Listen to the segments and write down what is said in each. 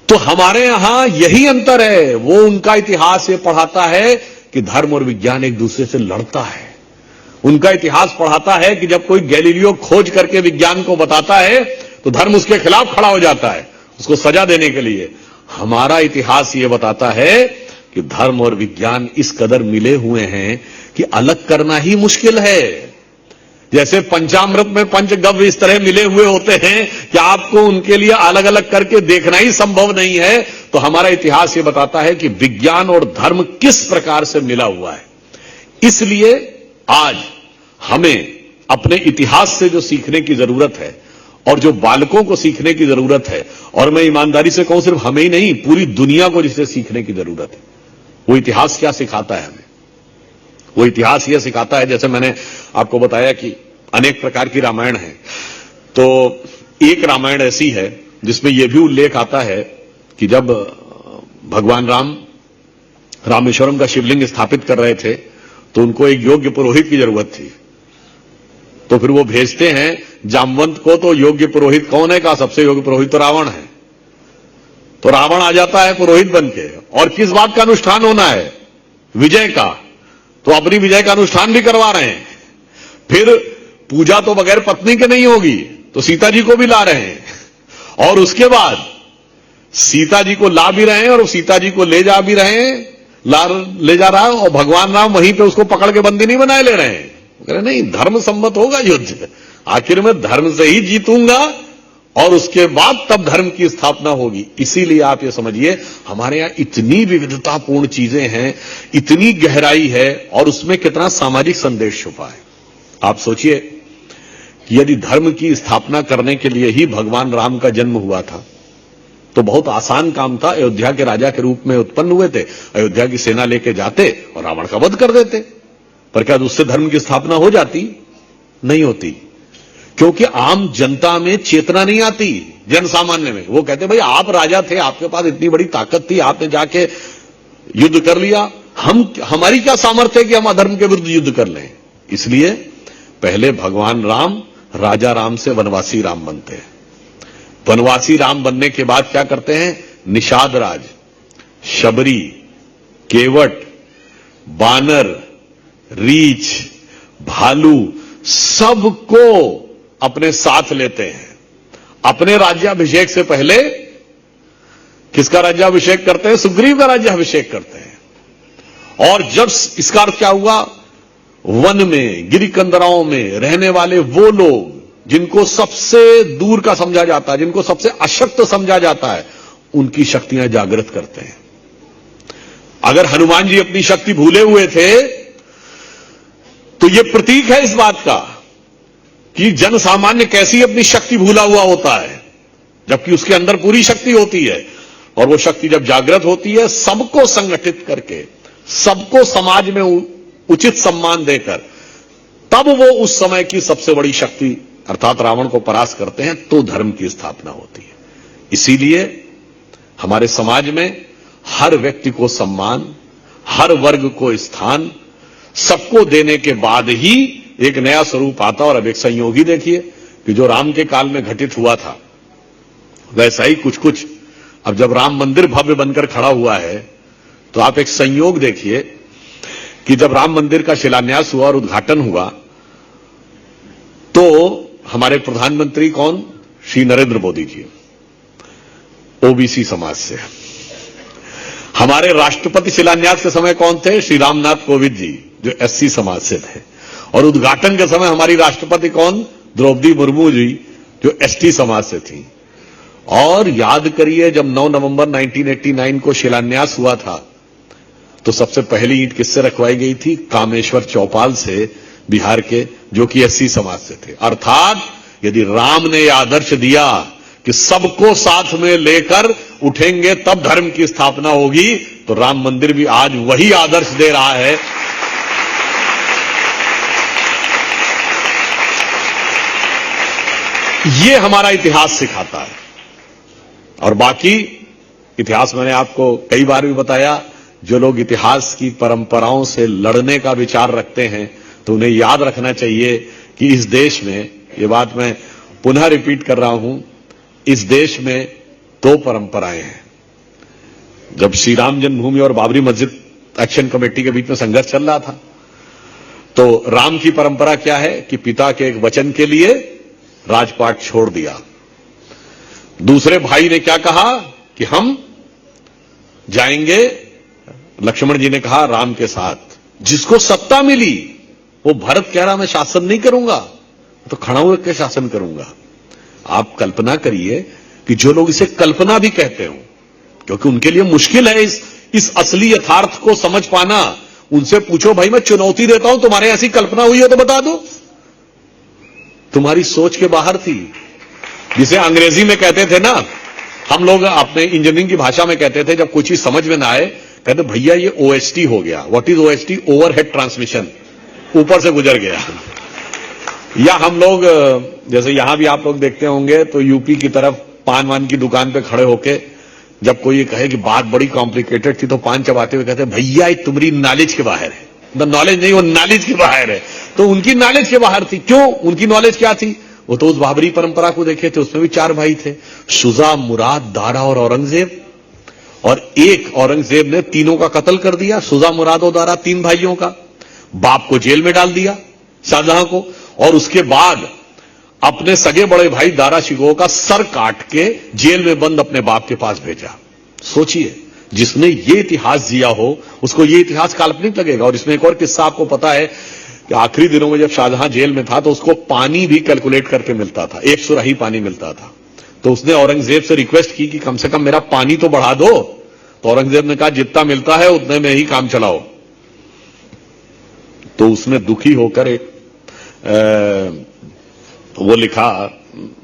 तो हमारे यहां यही अंतर है। वो उनका इतिहास ये पढ़ाता है कि धर्म और विज्ञान एक दूसरे से लड़ता है। उनका इतिहास पढ़ाता है कि जब कोई गैलीलियो खोज करके विज्ञान को बताता है तो धर्म उसके खिलाफ खड़ा हो जाता है, उसको सजा देने के लिए। हमारा इतिहास ये बताता है कि धर्म और विज्ञान इस कदर मिले हुए हैं कि अलग करना ही मुश्किल है। जैसे पंचामृत में पंचगव्य इस तरह मिले हुए होते हैं कि आपको उनके लिए अलग अलग करके देखना ही संभव नहीं है। तो हमारा इतिहास ये बताता है कि विज्ञान और धर्म किस प्रकार से मिला हुआ है। इसलिए आज हमें अपने इतिहास से जो सीखने की जरूरत है और जो बालकों को सीखने की जरूरत है, और मैं ईमानदारी से कहूं सिर्फ हमें ही नहीं पूरी दुनिया को जिसे सीखने की जरूरत है, वो इतिहास क्या सिखाता है हमें। वो इतिहास यह सिखाता है, जैसे मैंने आपको बताया कि अनेक प्रकार की रामायण है, तो एक रामायण ऐसी है जिसमें यह भी उल्लेख आता है कि जब भगवान राम रामेश्वरम का शिवलिंग स्थापित कर रहे थे तो उनको एक योग्य पुरोहित की जरूरत थी। तो फिर वो भेजते हैं जामवंत को, तो योग्य पुरोहित कौन है? कहा सबसे योग्य पुरोहित तो रावण है। तो रावण आ जाता है पुरोहित बनके, और किस बात का अनुष्ठान होना है? विजय का। तो अपनी विजय का अनुष्ठान भी करवा रहे हैं। फिर पूजा तो बगैर पत्नी के नहीं होगी, तो सीता जी को भी ला रहे हैं, और उसके बाद सीता जी को ला भी रहे हैं और सीता जी को ले जा भी रहे हैं, ले जा रहा है, और भगवान राम वहीं पे उसको पकड़ के बंदी नहीं बनाए ले रहे हैं। कह रहे नहीं, धर्म सम्मत होगा युद्ध, आखिर में धर्म से ही जीतूंगा और उसके बाद तब धर्म की स्थापना होगी। इसीलिए आप ये समझिए हमारे यहां इतनी विविधतापूर्ण चीजें हैं, इतनी गहराई है, और उसमें कितना सामाजिक संदेश छुपा है। आप सोचिए कि यदि धर्म की स्थापना करने के लिए ही भगवान राम का जन्म हुआ था तो बहुत आसान काम था। अयोध्या के राजा के रूप में उत्पन्न हुए थे, अयोध्या की सेना लेके जाते और रावण का वध कर देते। पर क्या उससे धर्म की स्थापना हो जाती? नहीं होती, क्योंकि आम जनता में चेतना नहीं आती, जन सामान्य में। वो कहते भाई आप राजा थे, आपके पास इतनी बड़ी ताकत थी, आपने जाके युद्ध कर लिया, हमारी क्या सामर्थ्य है कि हम अधर्म के विरुद्ध युद्ध कर लें। इसलिए पहले भगवान राम राजा राम से वनवासी राम बनते हैं। वनवासी राम बनने के बाद क्या करते हैं? निषाद राज, शबरी, केवट, बानर, रीछ, भालू सबको अपने साथ लेते हैं। अपने राज्याभिषेक से पहले किसका राज्याभिषेक करते हैं? सुग्रीव का राज्याभिषेक करते हैं। और जब इसका अर्थ क्या हुआ? वन में, गिरिकंदराओं में रहने वाले वो लोग जिनको सबसे दूर का समझा जाता है, जिनको सबसे अशक्त समझा जाता है, उनकी शक्तियां जागृत करते हैं। अगर हनुमान जी अपनी शक्ति भूले हुए थे तो यह प्रतीक है इस बात का कि जन सामान्य कैसी अपनी शक्ति भूला हुआ होता है, जबकि उसके अंदर पूरी शक्ति होती है। और वो शक्ति जब जागृत होती है, सबको संगठित करके, सबको समाज में उचित सम्मान देकर, तब वो उस समय की सबसे बड़ी शक्ति अर्थात रावण को परास्त करते हैं, तो धर्म की स्थापना होती है। इसीलिए हमारे समाज में हर व्यक्ति को सम्मान, हर वर्ग को स्थान, सबको देने के बाद ही एक नया स्वरूप आता। और अब एक संयोग ही देखिए कि जो राम के काल में घटित हुआ था वैसा ही कुछ कुछ अब जब राम मंदिर भव्य बनकर खड़ा हुआ है, तो आप एक संयोग देखिए कि जब राम मंदिर का शिलान्यास हुआ और उद्घाटन हुआ तो हमारे प्रधानमंत्री कौन? श्री नरेंद्र मोदी जी, ओबीसी समाज से। हमारे राष्ट्रपति शिलान्यास के समय कौन थे? श्री रामनाथ कोविंद जी, जो एससी समाज से थे। और उद्घाटन के समय हमारी राष्ट्रपति कौन? द्रौपदी मुर्मू जी, जो एसटी समाज से थी। और याद करिए जब 9 नवंबर 1989 को शिलान्यास हुआ था तो सबसे पहली ईंट किससे रखवाई गई थी? कामेश्वर चौपाल से, बिहार के, जो कि एससी समाज से थे। अर्थात यदि राम ने यह आदर्श दिया कि सबको साथ में लेकर उठेंगे तब धर्म की स्थापना होगी, तो राम मंदिर भी आज वही आदर्श दे रहा है। ये हमारा इतिहास सिखाता है। और बाकी इतिहास मैंने आपको कई बार भी बताया, जो लोग इतिहास की परंपराओं से लड़ने का विचार रखते हैं तो उन्हें याद रखना चाहिए कि इस देश में, ये बात मैं पुनः रिपीट कर रहा हूं, इस देश में 2 परंपराएं हैं। जब श्री राम जन्मभूमि और बाबरी मस्जिद एक्शन कमेटी के बीच में संघर्ष चल रहा था, तो राम की परंपरा क्या है कि पिता के एक वचन के लिए राजपाट छोड़ दिया। दूसरे भाई ने क्या कहा कि हम जाएंगे, लक्ष्मण जी ने कहा राम के साथ। जिसको सत्ता मिली वो भरत कह रहा मैं शासन नहीं करूंगा, तो खड़ा होकर शासन करूंगा। आप कल्पना करिए कि जो लोग इसे कल्पना भी कहते हो, क्योंकि उनके लिए मुश्किल है इस असली यथार्थ को समझ पाना, उनसे पूछो भाई मैं चुनौती देता हूं, तुम्हारे ऐसी कल्पना हुई है तो बता दो। तुम्हारी सोच के बाहर थी। जिसे अंग्रेजी में कहते थे ना, हम लोग अपने इंजीनियरिंग की भाषा में कहते थे, जब कोई चीज समझ में ना आए कहते भैया ये ओएसटी हो गया। What is OST? Overhead transmission, ऊपर से गुजर गया। या हम लोग जैसे यहां भी आप लोग देखते होंगे तो यूपी की तरफ पान वान की दुकान पे खड़े होके जब कोई ये कहे कि बात बड़ी कॉम्प्लिकेटेड थी तो पान चबाते हुए कहते भैया ये तुम्हारी नॉलेज के बाहर है। नॉलेज नहीं, वो नॉलेज के बाहर है। तो उनकी नॉलेज के बाहर थी। क्यों? उनकी नॉलेज क्या थी? वो तो उस बाबरी परंपरा को देखे थे, उसमें भी 4 भाई थे, शुजा, मुराद, दारा और औरंगजेब। और एक औरंगजेब ने तीनों का कत्ल कर दिया, शुजा, मुराद और दारा, 3 भाइयों का। बाप को जेल में डाल दिया, शाहजहां को, और उसके बाद अपने सगे बड़े भाई दारा शिकोह का सर काट के जेल में बंद अपने बाप के पास भेजा। सोचिए, जिसने ये इतिहास जिया हो उसको ये इतिहास काल्पनिक लगेगा। और इसमें एक और किस्सा आपको पता है कि आखिरी दिनों में जब शाहजहां जेल में था तो उसको पानी भी कैलकुलेट करके मिलता था, 1 सुराही पानी मिलता था। तो उसने औरंगजेब से रिक्वेस्ट की कि कम से कम मेरा पानी तो बढ़ा दो। तो औरंगजेब ने कहा जितना मिलता है उतने में ही काम चलाओ। तो उसने दुखी होकर एक वो लिखा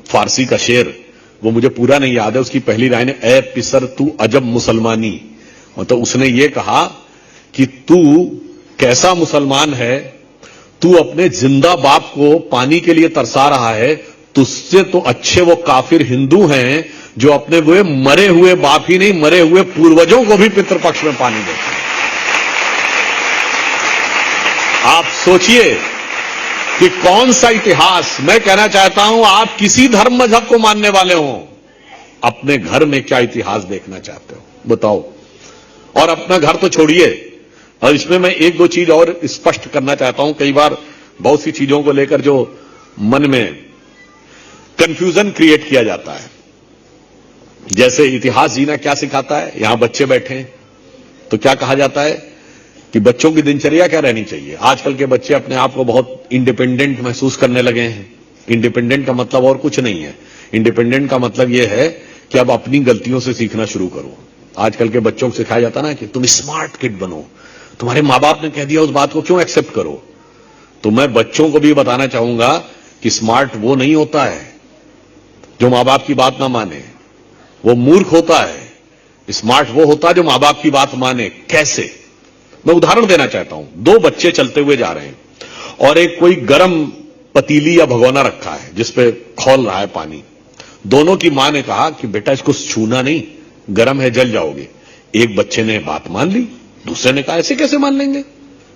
फारसी का शेर, वो मुझे पूरा नहीं याद है। उसकी पहली लाइन है, ए पिसर तू अजब मुसलमानी। तो उसने ये कहा कि तू कैसा मुसलमान है, तू अपने जिंदा बाप को पानी के लिए तरसा रहा है, तुझसे तो अच्छे वो काफिर हिंदू हैं जो अपने वो मरे हुए बाप ही नहीं, मरे हुए पूर्वजों को भी पितृपक्ष में पानी देते हैं। आप सोचिए कि कौन सा इतिहास। मैं कहना चाहता हूं, आप किसी धर्म मजहब को मानने वाले हो, अपने घर में क्या इतिहास देखना चाहते हो बताओ। और अपना घर तो छोड़िए, और इसमें मैं 1-2 चीज और स्पष्ट करना चाहता हूं। कई बार बहुत सी चीजों को लेकर जो मन में कंफ्यूजन क्रिएट किया जाता है। जैसे इतिहास जीना क्या सिखाता है, यहां बच्चे बैठे हैं तो क्या कहा जाता है कि बच्चों की दिनचर्या क्या रहनी चाहिए। आजकल के बच्चे अपने आप को बहुत इंडिपेंडेंट महसूस करने लगे हैं। इंडिपेंडेंट का मतलब और कुछ नहीं है। इंडिपेंडेंट का मतलब यह है कि अब अपनी गलतियों से सीखना शुरू करो। आजकल के बच्चों को सिखाया जाता ना कि तुम स्मार्ट किड बनो, तुम्हारे मां बाप ने कह दिया उस बात को क्यों एक्सेप्ट करो। तो मैं बच्चों को भी बताना चाहूंगा कि स्मार्ट वो नहीं होता है जो मां बाप की बात ना माने, वो मूर्ख होता है। स्मार्ट वो होता है जो मां बाप की बात माने। कैसे? मैं उदाहरण देना चाहता हूं। 2 बच्चे चलते हुए जा रहे हैं और एक कोई गर्म पतीली या भगोना रखा है जिसपे खौल रहा है पानी। दोनों की मां ने कहा कि बेटा इसको छूना नहीं, गर्म है, जल जाओगे। एक बच्चे ने बात मान ली, दूसरे ने कहा ऐसे कैसे मान लेंगे,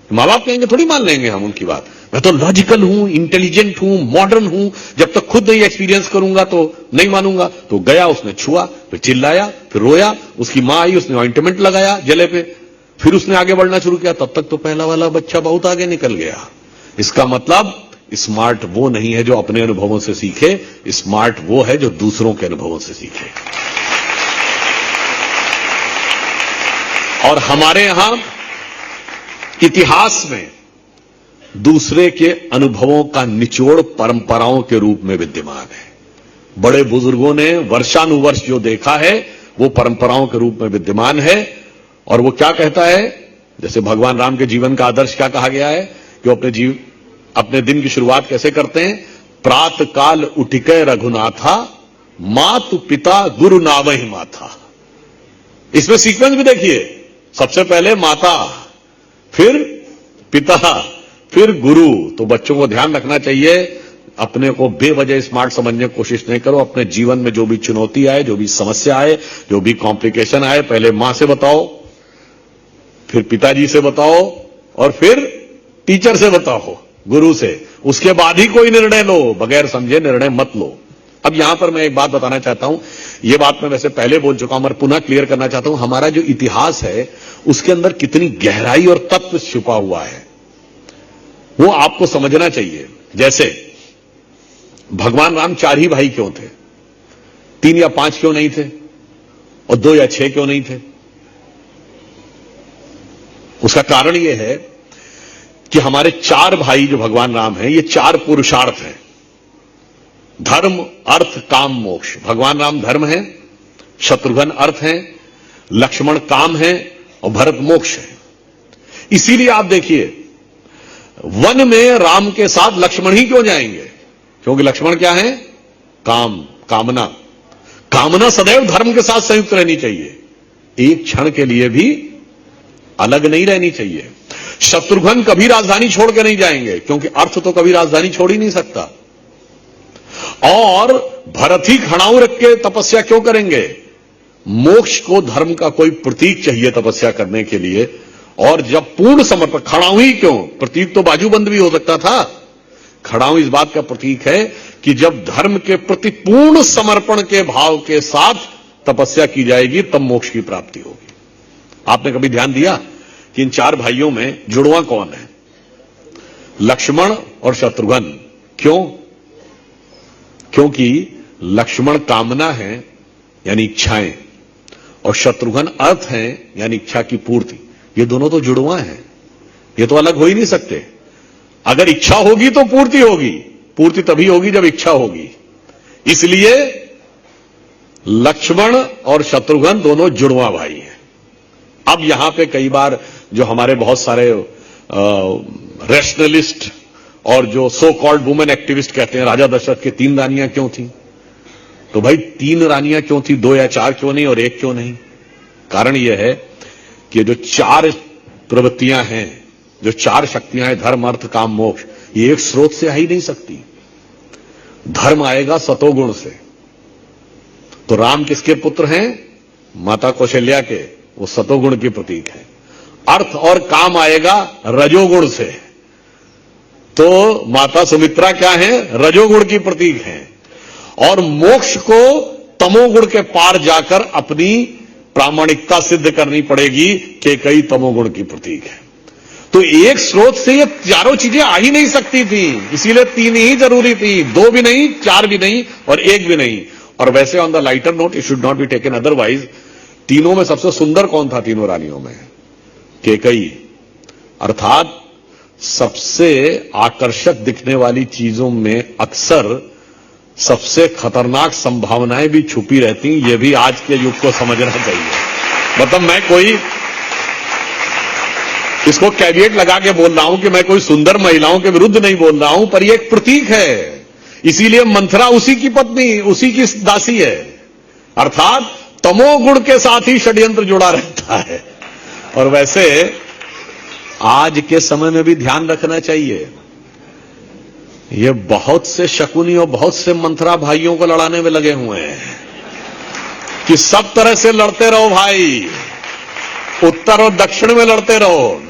मां बाप कहेंगे थोड़ी मान लेंगे हम उनकी बात। मैं तो लॉजिकल हूं, इंटेलिजेंट हूं, मॉडर्न हूं, जब तक खुद नहीं एक्सपीरियंस करूंगा तो नहीं मानूंगा। तो गया, उसने छुआ, फिर चिल्लाया, फिर रोया। उसकी मां आई, उसने ऑइंटमेंट लगाया जले पे, फिर उसने आगे बढ़ना शुरू किया। तब तक तो पहला वाला बच्चा बहुत आगे निकल गया। इसका मतलब स्मार्ट वो नहीं है जो अपने अनुभवों से सीखे, स्मार्ट वो है जो दूसरों के अनुभवों से सीखे। और हमारे यहां इतिहास में दूसरे के अनुभवों का निचोड़ परंपराओं के रूप में विद्यमान है। बड़े बुजुर्गों ने वर्षानुवर्ष जो देखा है वो परंपराओं के रूप में विद्यमान है। और वो क्या कहता है, जैसे भगवान राम के जीवन का आदर्श क्या कहा गया है कि वो अपने दिन की शुरुआत कैसे करते हैं, प्रात काल उठिके रघुनाथा, मातु पिता गुरु नावहि माथा। इसमें सीक्वेंस भी देखिए, सबसे पहले माता, फिर पिता, फिर गुरु। तो बच्चों को ध्यान रखना चाहिए, अपने को बेवजह स्मार्ट समझने की कोशिश नहीं करो। अपने जीवन में जो भी चुनौती आए, जो भी समस्या आए, जो भी कॉम्प्लिकेशन आए, पहले मां से बताओ, फिर पिताजी से बताओ, और फिर टीचर से बताओ, गुरु से। उसके बाद ही कोई निर्णय लो, बगैर समझे निर्णय मत लो। अब यहां पर मैं एक बात बताना चाहता हूं, यह बात मैं वैसे पहले बोल चुका हूं, मगर पुनः क्लियर करना चाहता हूं। हमारा जो इतिहास है उसके अंदर कितनी गहराई और तत्व छुपा हुआ है वो आपको समझना चाहिए। जैसे भगवान राम 4 ही भाई क्यों थे? 3 या 5 क्यों नहीं थे? और 2 या 6 क्यों नहीं थे? उसका कारण यह है कि हमारे 4 भाई जो भगवान राम हैं, ये 4 पुरुषार्थ हैं, धर्म अर्थ काम मोक्ष। भगवान राम धर्म है, शत्रुघ्न अर्थ है, लक्ष्मण काम है और भरत मोक्ष है। इसीलिए आप देखिए वन में राम के साथ लक्ष्मण ही क्यों जाएंगे? क्योंकि लक्ष्मण क्या है? काम, कामना। कामना सदैव धर्म के साथ संयुक्त रहनी चाहिए, एक क्षण के लिए भी अलग नहीं रहनी चाहिए। शत्रुघ्न कभी राजधानी छोड़ के नहीं जाएंगे, क्योंकि अर्थ तो कभी राजधानी छोड़ ही नहीं सकता। और भरत ही खड़ाऊ रख के तपस्या क्यों करेंगे? मोक्ष को धर्म का कोई प्रतीक चाहिए तपस्या करने के लिए। और जब पूर्ण समर्पण, खड़ाऊ ही क्यों? प्रतीक तो बाजूबंद भी हो सकता था। खड़ाऊ इस बात का प्रतीक है कि जब धर्म के प्रति पूर्ण समर्पण के भाव के साथ तपस्या की जाएगी तब मोक्ष की प्राप्ति होगी। आपने कभी ध्यान दिया कि इन 4 भाइयों में जुड़वा कौन है? लक्ष्मण और शत्रुघ्न। क्यों? क्योंकि लक्ष्मण कामना है यानी इच्छाएं, और शत्रुघ्न अर्थ है यानी इच्छा की पूर्ति। ये दोनों तो जुड़वा हैं, ये तो अलग हो ही नहीं सकते। अगर इच्छा होगी तो पूर्ति होगी, पूर्ति तभी होगी जब इच्छा होगी। इसलिए लक्ष्मण और शत्रुघ्न दोनों जुड़वा भाई हैं। अब यहां पे कई बार जो हमारे बहुत सारे रैशनलिस्ट और जो सो कॉल्ड वुमेन एक्टिविस्ट कहते हैं राजा दशरथ के 3 रानियां क्यों थी? तो भाई 3 रानियां क्यों थी? 2 या 4 क्यों नहीं और 1 क्यों नहीं? कारण यह है कि जो 4 प्रवृत्तियां हैं, जो 4 शक्तियां हैं, धर्म अर्थ काम मोक्ष, ये एक स्रोत से आ ही नहीं सकती। धर्म आएगा सतोगुण से। तो राम किसके पुत्र हैं? माता कौशल्या के, वो सतोगुण की प्रतीक है। अर्थ और काम आएगा रजोगुण से, तो माता सुमित्रा क्या है? रजोगुण की प्रतीक है। और मोक्ष को तमोगुण के पार जाकर अपनी प्रामाणिकता सिद्ध करनी पड़ेगी, केकई तमोगुण की प्रतीक है। तो एक स्रोत से ये चारों चीजें आ ही नहीं सकती थी, इसीलिए 3 ही जरूरी थी, 2 भी नहीं, 4 भी नहीं और 1 भी नहीं। और वैसे on the lighter note, it should not be taken otherwise, तीनों में सबसे सुंदर कौन था? तीनों रानियों में केकई। अर्थात सबसे आकर्षक दिखने वाली चीजों में अक्सर सबसे खतरनाक संभावनाएं भी छुपी रहती, यह भी आज के युग को समझना चाहिए। मतलब मैं कोई इसको कैविएट लगा के बोल रहा हूं कि मैं कोई सुंदर महिलाओं के विरुद्ध नहीं बोल रहा हूं, पर यह एक प्रतीक है। इसीलिए मंथरा उसी की पत्नी, उसी की दासी है। अर्थात तमोगुण के साथ ही षड्यंत्र जुड़ा रहता है। और वैसे आज के समय में भी ध्यान रखना चाहिए, ये बहुत से शकुनी और बहुत से मंथरा भाइयों को लड़ाने में लगे हुए हैं कि सब तरह से लड़ते रहो भाई, उत्तर और दक्षिण में लड़ते रहो,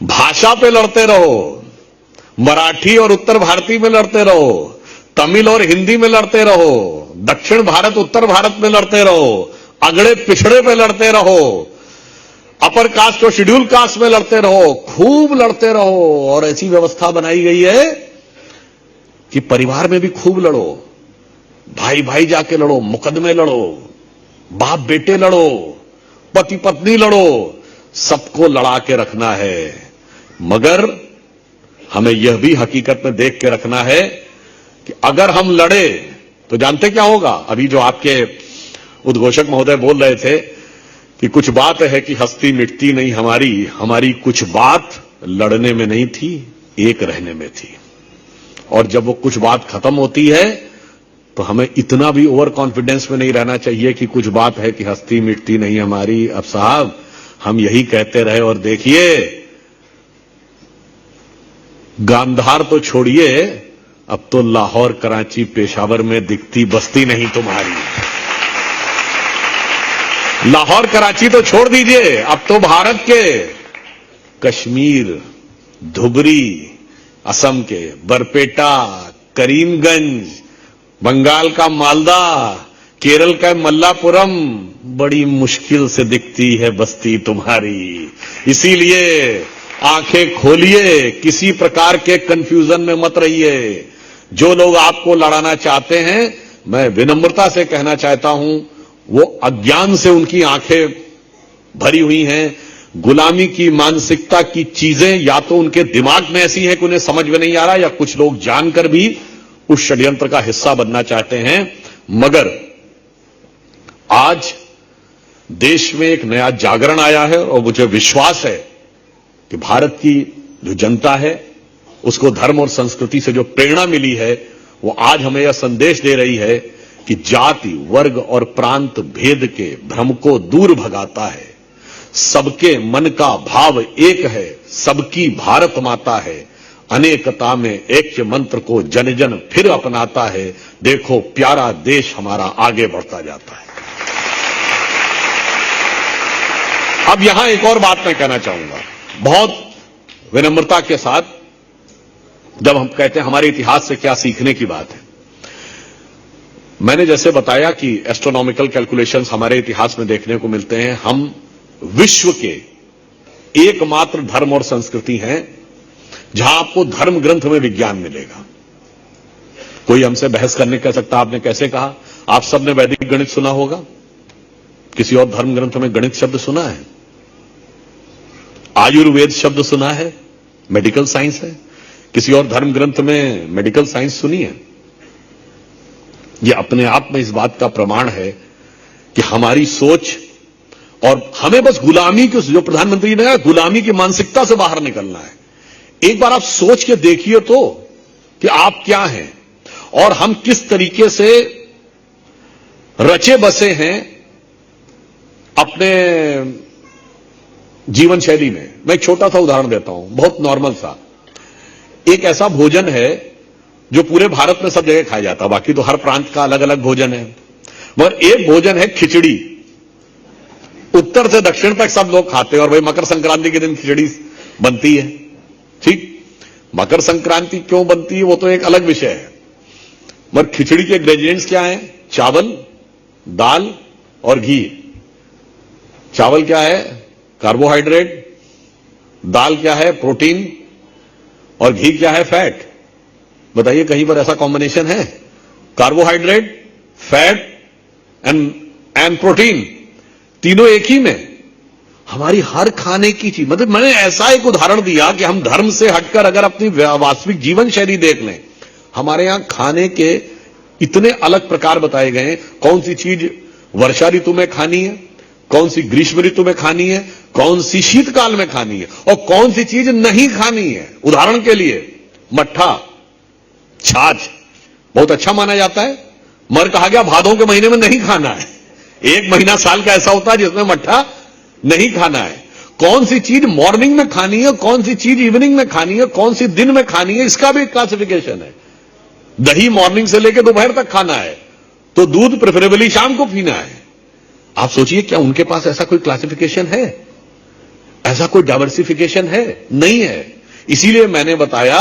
भाषा पे लड़ते रहो, मराठी और उत्तर भारती में लड़ते रहो, तमिल और हिंदी में लड़ते रहो, दक्षिण भारत उत्तर भारत में लड़ते रहो, अगड़े पिछड़े पे लड़ते रहो, अपर कास्ट और शेड्यूल कास्ट में लड़ते रहो, खूब लड़ते रहो। और ऐसी व्यवस्था बनाई गई है कि परिवार में भी खूब लड़ो, भाई भाई जाके लड़ो, मुकदमे लड़ो, बाप बेटे लड़ो, पति पत्नी लड़ो, सबको लड़ा के रखना है। मगर हमें यह भी हकीकत में देख के रखना है कि अगर हम लड़े तो जानते क्या होगा? अभी जो आपके उद्घोषक महोदय बोल रहे थे कि कुछ बात है कि हस्ती मिटती नहीं हमारी, हमारी कुछ बात लड़ने में नहीं थी, एक रहने में थी। और जब वो कुछ बात खत्म होती है तो हमें इतना भी ओवर कॉन्फिडेंस में नहीं रहना चाहिए कि कुछ बात है कि हस्ती मिटती नहीं हमारी। अब साहब हम यही कहते रहे और देखिए, गांधार तो छोड़िए, अब तो लाहौर कराची पेशावर में दिखती बस्ती नहीं तुम्हारी। लाहौर कराची तो छोड़ दीजिए, अब तो भारत के कश्मीर, धुबरी, असम के बरपेटा, करीमगंज, बंगाल का मालदा, केरल का मल्लापुरम, बड़ी मुश्किल से दिखती है बस्ती तुम्हारी। इसीलिए आंखें खोलिए, किसी प्रकार के कंफ्यूजन में मत रहिए। जो लोग आपको लड़ाना चाहते हैं, मैं विनम्रता से कहना चाहता हूं, वो अज्ञान से उनकी आंखें भरी हुई हैं। गुलामी की मानसिकता की चीजें या तो उनके दिमाग में ऐसी हैं कि उन्हें समझ में नहीं आ रहा, या कुछ लोग जानकर भी उस षड्यंत्र का हिस्सा बनना चाहते हैं। मगर आज देश में एक नया जागरण आया है और मुझे विश्वास है कि भारत की जो जनता है उसको धर्म और संस्कृति से जो प्रेरणा मिली है, वो आज हमें यह संदेश दे रही है कि जाति, वर्ग और प्रांत भेद के भ्रम को दूर भगाता है। सबके मन का भाव एक है, सबकी भारत माता है। अनेकता में ऐक्य मंत्र को जन जन फिर अपनाता है। देखो प्यारा देश हमारा आगे बढ़ता जाता है। अब यहां एक और बात मैं कहना चाहूंगा, बहुत विनम्रता के साथ। जब हम कहते हैं हमारे इतिहास से क्या सीखने की बात है, मैंने जैसे बताया कि एस्ट्रोनॉमिकल कैलकुलेशंस हमारे इतिहास में देखने को मिलते हैं। हम विश्व के एकमात्र धर्म और संस्कृति हैं जहां आपको धर्म ग्रंथ में विज्ञान मिलेगा। कोई हमसे बहस करने कह सकता आपने कैसे कहा? आप सबने वैदिक गणित सुना होगा, किसी और धर्म ग्रंथ में गणित शब्द सुना है? आयुर्वेद शब्द सुना है? मेडिकल साइंस है। किसी और धर्म ग्रंथ में मेडिकल साइंस सुनी है? यह अपने आप में इस बात का प्रमाण है कि हमारी सोच, और हमें बस गुलामी की, जो प्रधानमंत्री ने कहा, गुलामी की मानसिकता से बाहर निकलना है। एक बार आप सोच के देखिए तो कि आप क्या हैं और हम किस तरीके से रचे बसे हैं अपने जीवन शैली में। मैं एक छोटा सा उदाहरण देता हूं, बहुत नॉर्मल सा। एक ऐसा भोजन है जो पूरे भारत में सब जगह खाया जाता है, बाकी तो हर प्रांत का अलग अलग भोजन है, मगर एक भोजन है खिचड़ी। उत्तर से दक्षिण तक सब लोग खाते हैं, और भाई मकर संक्रांति के दिन खिचड़ी बनती है। ठीक, मकर संक्रांति क्यों बनती है वो तो एक अलग विषय है, मगर खिचड़ी के इंग्रेडिएंट्स क्या हैं? चावल, दाल और घी। चावल क्या है? कार्बोहाइड्रेट। दाल क्या है? प्रोटीन। और घी क्या है? फैट। बताइए कहीं पर ऐसा कॉम्बिनेशन है? कार्बोहाइड्रेट, फैट एंड प्रोटीन, तीनों एक ही में। हमारी हर खाने की चीज, मतलब मैंने ऐसा एक उदाहरण दिया कि हम धर्म से हटकर अगर अपनी वास्तविक जीवन शैली देख लें, हमारे यहां खाने के इतने अलग प्रकार बताए गए हैं। कौन सी चीज वर्षा ऋतु में खानी है, कौन सी ग्रीष्म ऋतु में खानी है, कौन सी शीतकाल में खानी है, और कौन सी चीज नहीं खानी है। उदाहरण के लिए मट्ठा, छाछ बहुत अच्छा माना जाता है, मगर कहा गया भादों के महीने में नहीं खाना है। एक महीना साल का ऐसा होता है जिसमें मट्ठा नहीं खाना है। कौन सी चीज मॉर्निंग में खानी है, कौन सी चीज इवनिंग में खानी है, कौन सी दिन में खानी है, इसका भी क्लासिफिकेशन है। दही मॉर्निंग से लेकर दोपहर तक खाना है, तो दूध प्रेफरेबली शाम को पीना है। आप सोचिए क्या उनके पास ऐसा कोई क्लासिफिकेशन है? ऐसा कोई डाइवर्सिफिकेशन है? नहीं है। इसीलिए मैंने बताया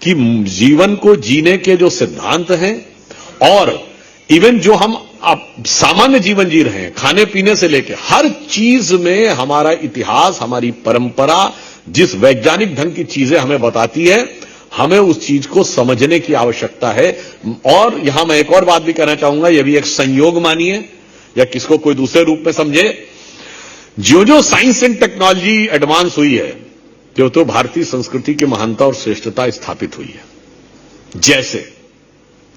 कि जीवन को जीने के जो सिद्धांत हैं, और इवन जो हम आप सामान्य जीवन जी रहे हैं, खाने पीने से लेकर हर चीज में हमारा इतिहास, हमारी परंपरा जिस वैज्ञानिक ढंग की चीजें हमें बताती है, हमें उस चीज को समझने की आवश्यकता है। और यहां मैं एक और बात भी कहना चाहूंगा, यह भी एक संयोग मानिए या किसको कोई दूसरे रूप में समझे। जो जो साइंस एंड टेक्नोलॉजी एडवांस हुई है, तो भारतीय संस्कृति की महानता और श्रेष्ठता स्थापित हुई है। जैसे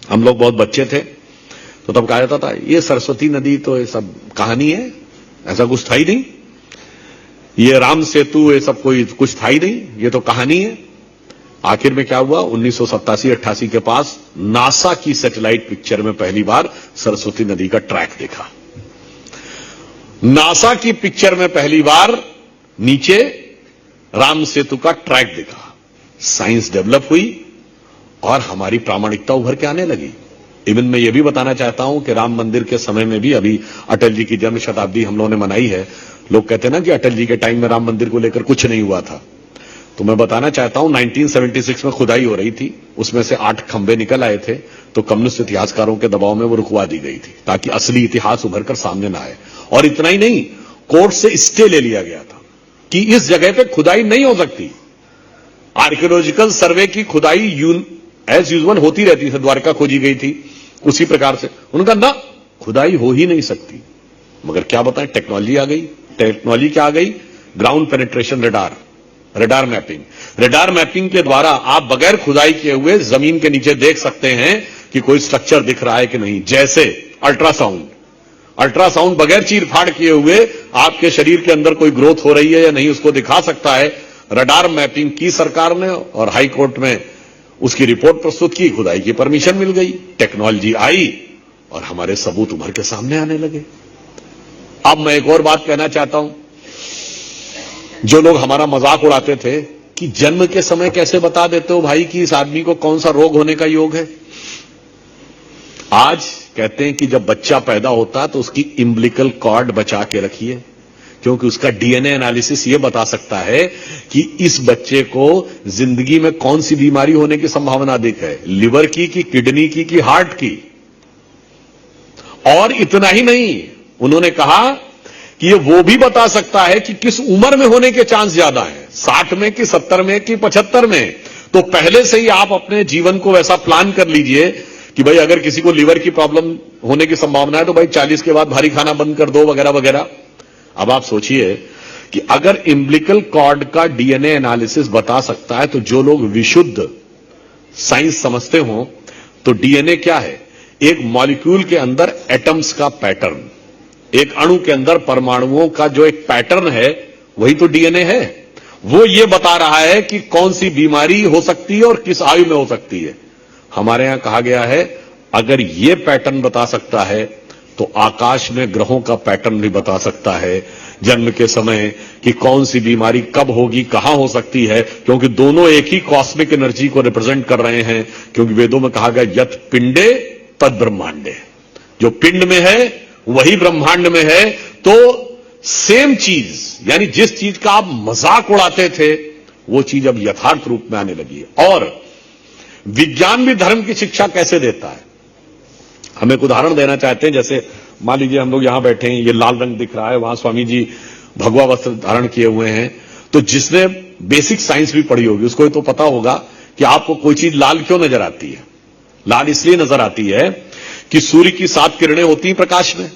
हम लोग बहुत बच्चे थे तो तब कहा जाता था ये सरस्वती नदी तो ये सब कहानी है, ऐसा कुछ था ही नहीं। ये राम सेतु ये सब कोई कुछ था ही नहीं, ये तो कहानी है। आखिर में क्या हुआ? 1987-88 के पास नासा की सैटेलाइट पिक्चर में पहली बार सरस्वती नदी का ट्रैक देखा। नासा की पिक्चर में पहली बार नीचे राम सेतु का ट्रैक देखा। साइंस डेवलप हुई और हमारी प्रामाणिकता उभर के आने लगी। इवन मैं ये भी बताना चाहता हूं कि राम मंदिर के समय में भी, अभी अटल जी की जन्म शताब्दी हम लोगों ने मनाई है, लोग कहते हैं ना कि अटल जी के टाइम में राम मंदिर को लेकर कुछ नहीं हुआ था। तो मैं बताना चाहता हूं 1976 में खुदाई हो रही थी, उसमें से 8 खंबे निकल आए थे, तो कम्युनिस्ट इतिहासकारों के दबाव में वो रुकवा दी गई थी ताकि असली इतिहास उभर कर सामने ना आए। और इतना ही नहीं, कोर्ट से स्टे ले लिया गया था कि इस जगह पे खुदाई नहीं हो सकती। आर्कियोलॉजिकल सर्वे की खुदाई एज यूजुअल होती रहती थी, द्वारका खोजी गई थी उसी प्रकार से, उनका ना खुदाई हो ही नहीं सकती। मगर क्या बताएं, टेक्नोलॉजी आ गई। टेक्नोलॉजी क्या आ गई? Ground penetration radar, radar mapping. Radar mapping के द्वारा आप बगैर खुदाई किए हुए जमीन के नीचे देख सकते हैं कि कोई स्ट्रक्चर दिख रहा है कि नहीं। जैसे अल्ट्रासाउंड, अल्ट्रासाउंड बगैर चीरफाड़ किए हुए आपके शरीर के अंदर कोई ग्रोथ हो रही है या नहीं उसको दिखा सकता है। रडार मैपिंग की सरकार ने और हाई कोर्ट में उसकी रिपोर्ट प्रस्तुत की, खुदाई की परमिशन मिल गई, टेक्नोलॉजी आई और हमारे सबूत उभर के सामने आने लगे। अब मैं एक और बात कहना चाहता हूं, जो लोग हमारा मजाक उड़ाते थे कि जन्म के समय कैसे बता देते हो भाई कि इस आदमी को कौन सा रोग होने का योग है। आज कहते हैं कि जब बच्चा पैदा होता है तो उसकी इम्बिलिकल कॉर्ड बचा के रखिए, क्योंकि उसका डीएनए एनालिसिस यह बता सकता है कि इस बच्चे को जिंदगी में कौन सी बीमारी होने की संभावना अधिक है, लिवर की कि किडनी की कि हार्ट की। और इतना ही नहीं, उन्होंने कहा कि ये वो भी बता सकता है कि किस उम्र में होने के चांस ज्यादा है, 60 में कि 70 में कि 75 में। तो पहले से ही आप अपने जीवन को वैसा प्लान कर लीजिए कि भाई अगर किसी को लीवर की प्रॉब्लम होने की संभावना है तो भाई 40 के बाद भारी खाना बंद कर दो वगैरह वगैरह। अब आप सोचिए कि अगर इम्बिलिकल कॉर्ड का डीएनए एनालिसिस बता सकता है, तो जो लोग विशुद्ध साइंस समझते हो तो डीएनए क्या है? एक मॉलिक्यूल के अंदर एटम्स का पैटर्न, एक अणु के अंदर परमाणुओं का जो एक पैटर्न है वही तो डीएनए है। वो ये बता रहा है कि कौन सी बीमारी हो सकती है और किस आयु में हो सकती है। हमारे यहां कहा गया है अगर ये पैटर्न बता सकता है तो आकाश में ग्रहों का पैटर्न भी बता सकता है जन्म के समय कि कौन सी बीमारी कब होगी, कहां हो सकती है, क्योंकि दोनों एक ही कॉस्मिक एनर्जी को रिप्रेजेंट कर रहे हैं। क्योंकि वेदों में कहा गया यत पिंडे तद ब्रह्मांडे, जो पिंड में है वही ब्रह्मांड में है। तो सेम चीज, यानी जिस चीज का आप मजाक उड़ाते थे वो चीज अब यथार्थ रूप में आने लगी है। और विज्ञान भी धर्म की शिक्षा कैसे देता है, हम एक उदाहरण देना चाहते हैं। जैसे मान लीजिए हम लोग यहां बैठे हैं, ये लाल रंग दिख रहा है, वहां स्वामी जी भगवा वस्त्र धारण किए हुए हैं। तो जिसने बेसिक साइंस भी पढ़ी होगी उसको तो पता होगा कि आपको कोई चीज लाल क्यों नजर आती है। लाल इसलिए नजर आती है कि सूर्य की 7 किरणें होती हैं प्रकाश में,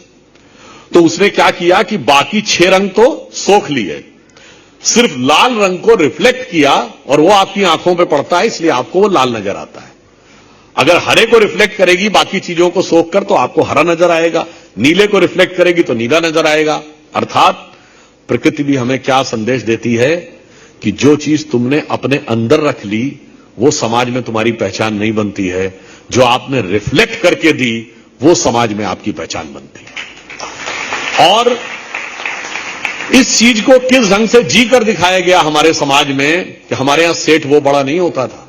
तो उसने क्या किया कि बाकी 6 रंग तो सोख लिए, सिर्फ लाल रंग को रिफ्लेक्ट किया और वो आपकी आंखों पे पड़ता है, इसलिए आपको वो लाल नजर आता है। अगर हरे को रिफ्लेक्ट करेगी बाकी चीजों को सोख कर तो आपको हरा नजर आएगा, नीले को रिफ्लेक्ट करेगी तो नीला नजर आएगा। अर्थात प्रकृति भी हमें क्या संदेश देती है कि जो चीज तुमने अपने अंदर रख ली वो समाज में तुम्हारी पहचान नहीं बनती है, जो आपने रिफ्लेक्ट करके दी वो समाज में आपकी पहचान बनती है। और इस चीज को किस ढंग से जी कर दिखाया गया हमारे समाज में कि हमारे यहां सेठ वो बड़ा नहीं होता था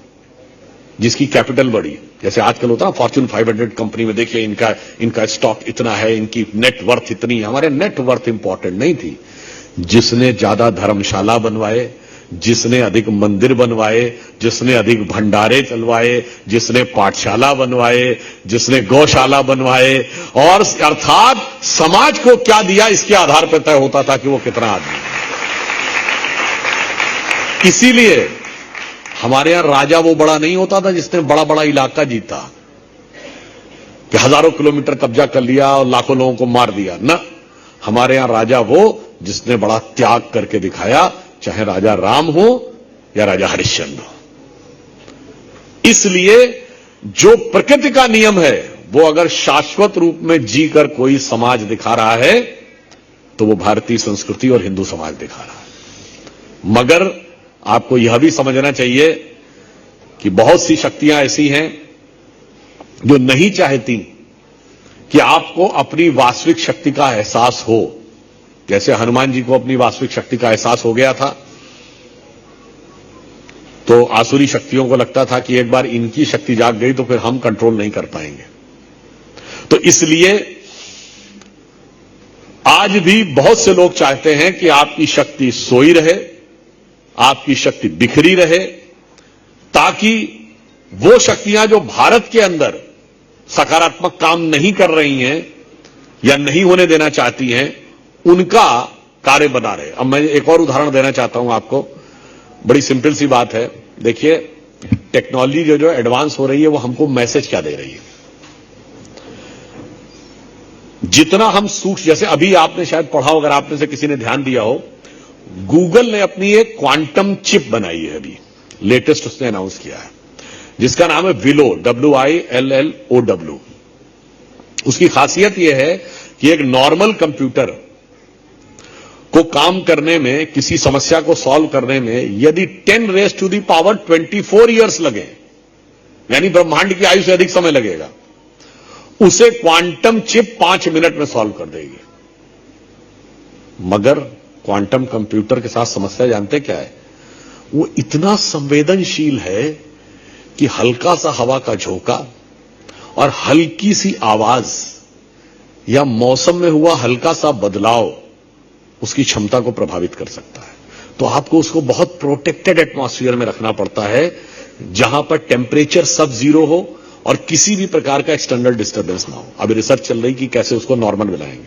जिसकी कैपिटल बड़ी, जैसे आजकल होता है फॉर्च्यून 500 कंपनी में देखिए इनका स्टॉक इतना है, इनकी नेट वर्थ इतनी है। हमारे नेट वर्थ इंपॉर्टेंट नहीं थी, जिसने ज्यादा धर्मशाला बनवाए, जिसने अधिक मंदिर बनवाए, जिसने अधिक भंडारे चलवाए, जिसने पाठशाला बनवाए, जिसने गौशाला बनवाए, और अर्थात समाज को क्या दिया इसके आधार पर तय होता था कि वो कितना आदमी। इसीलिए हमारे यहां राजा वो बड़ा नहीं होता था जिसने बड़ा बड़ा इलाका जीता, कि हजारों किलोमीटर कब्जा कर लिया और लाखों लोगों को मार दिया। न, हमारे यहां राजा वो जिसने बड़ा त्याग करके दिखाया, चाहे राजा राम हो या राजा हरिश्चंद्र हो। इसलिए जो प्रकृति का नियम है वो अगर शाश्वत रूप में जीकर कोई समाज दिखा रहा है तो वो भारतीय संस्कृति और हिंदू समाज दिखा रहा है। मगर आपको यह भी समझना चाहिए कि बहुत सी शक्तियां ऐसी हैं जो नहीं चाहती कि आपको अपनी वास्तविक शक्ति का एहसास हो। जैसे हनुमान जी को अपनी वास्तविक शक्ति का एहसास हो गया था तो आसुरी शक्तियों को लगता था कि एक बार इनकी शक्ति जाग गई तो फिर हम कंट्रोल नहीं कर पाएंगे। तो इसलिए आज भी बहुत से लोग चाहते हैं कि आपकी शक्ति सोई रहे, आपकी शक्ति बिखरी रहे, ताकि वो शक्तियां जो भारत के अंदर सकारात्मक काम नहीं कर रही हैं या नहीं होने देना चाहती हैं, उनका कार्य बना रहे। अब मैं एक और उदाहरण देना चाहता हूं आपको, बड़ी सिंपल सी बात है। देखिए, टेक्नोलॉजी जो एडवांस हो रही है, वो हमको मैसेज क्या दे रही है। जितना हम सूक्ष्म, जैसे अभी आपने शायद पढ़ा हो, अगर आपने से किसी ने ध्यान दिया हो, गूगल ने अपनी एक क्वांटम चिप बनाई है, अभी लेटेस्ट उसने अनाउंस किया है, जिसका नाम है विलो, WILLOW। उसकी खासियत यह है कि एक नॉर्मल कंप्यूटर को काम करने में, किसी समस्या को सॉल्व करने में यदि 10⁻24 ईयर्स लगे, यानी ब्रह्मांड की आयु से अधिक समय लगेगा, उसे क्वांटम चिप 5 मिनट में सॉल्व कर देगी। मगर क्वांटम कंप्यूटर के साथ समस्या जानते क्या है? वो इतना संवेदनशील है कि हल्का सा हवा का झोंका और हल्की सी आवाज या मौसम में हुआ हल्का सा बदलाव उसकी क्षमता को प्रभावित कर सकता है। तो आपको उसको बहुत प्रोटेक्टेड एटमॉस्फेयर में रखना पड़ता है, जहां पर टेम्परेचर सब जीरो हो और किसी भी प्रकार का एक्सटर्नल डिस्टर्बेंस ना हो। अभी रिसर्च चल रही कि कैसे उसको नॉर्मल बनाएंगे।